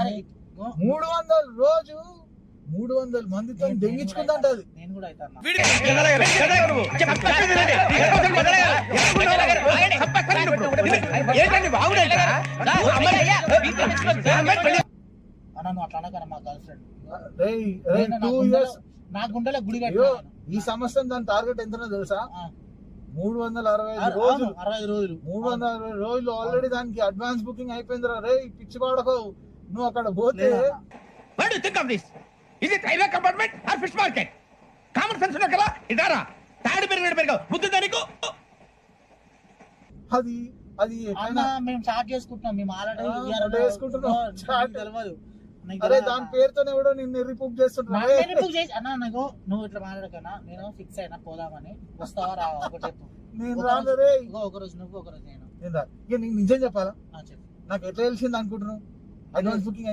300 రోజు 300 మందితో దెంగించుకుందంట అది. నేను కూడా అవుతాను. అట్లా అనకరా మా గర్ల్ ఫ్రెండ్. 2 years నా గుండెలో గుడి ఈ సంవత్సరం దాని టార్గెట్ ఎంతనో తెలుసా? 365 రోజులు. 65 రోజులు 360 రోజులు ఆల్రెడీ దానికి అడ్వాన్స్ బుకింగ్ అయిపోయిందిరా. రే పిచ్చి పాడకు నువ్వు అక్కడ పోతే. What do you think of this? Is it railway compartment or fish market? Common sense ఉన్న కదా ఇదారా తాడి పెరిగాడు బుద్ధి దానికి. అది అది మేము చాట్ చేసుకుంటున్నాం. మేము ఆల్రెడీ తెలియదు. అరే దాని పేరుతోనే కూడా నిన్ను రిపోర్ట్ చేస్తున్నా. నువ్వు ఇట్లా మాట్లాడకనా, నేను ఫిక్స్ అయినా పోదామని. వస్తావా రావా ఒకటి చెప్పు. నేను రాను రే. ఒక రోజు నువ్వు ఒక రోజు నేను. ఇక నీకు నిజం చెప్పాలా? చెప్పు. నాకు ఎట్లా తెలిసింది అనుకుంటున్నావు? Advance booking